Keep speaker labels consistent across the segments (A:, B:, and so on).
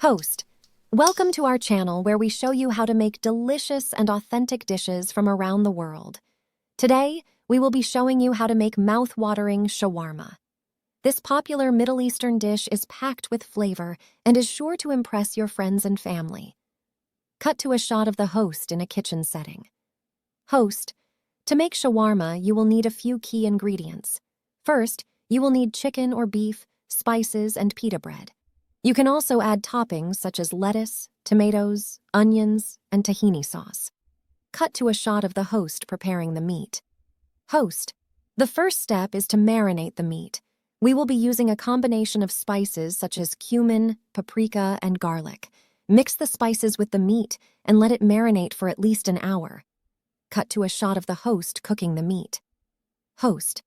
A: Host, welcome to our channel where we show you how to make delicious and authentic dishes from around the world. Today, we will be showing you how to make mouth-watering shawarma. This popular Middle Eastern dish is packed with flavor and is sure to impress your friends and family. Cut to a shot of the host in a kitchen setting. Host, to make shawarma, you will need a few key ingredients. First, you will need chicken or beef, spices, and pita bread. You can also add toppings such as lettuce, tomatoes, onions, and tahini sauce. Cut to a shot of the host preparing the meat. Host, the first step is to marinate the meat. We will be using a combination of spices such as cumin, paprika, and garlic. Mix the spices with the meat and let it marinate for at least an hour. Cut to a shot of the host cooking the meat. Host,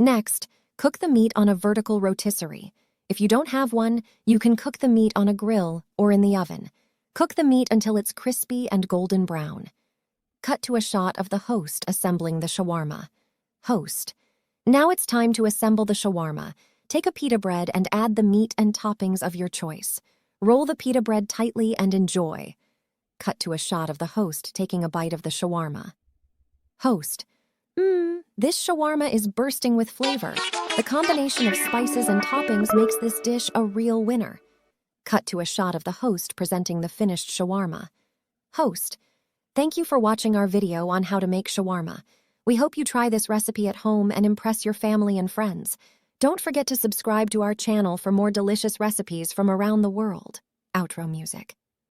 A: next, cook the meat on a vertical rotisserie. If you don't have one, you can cook the meat on a grill or in the oven. Cook the meat until it's crispy and golden brown. Cut to a shot of the host assembling the shawarma. Host, now it's time to assemble the shawarma. Take a pita bread and add the meat and toppings of your choice. Roll the pita bread tightly and enjoy. Cut to a shot of the host taking a bite of the shawarma. Host, this shawarma is bursting with flavor. The combination of spices and toppings makes this dish a real winner. Cut to a shot of the host presenting the finished shawarma. Host, thank you for watching our video on how to make shawarma. We hope you try this recipe at home and impress your family and friends. Don't forget to subscribe to our channel for more delicious recipes from around the world. Outro music.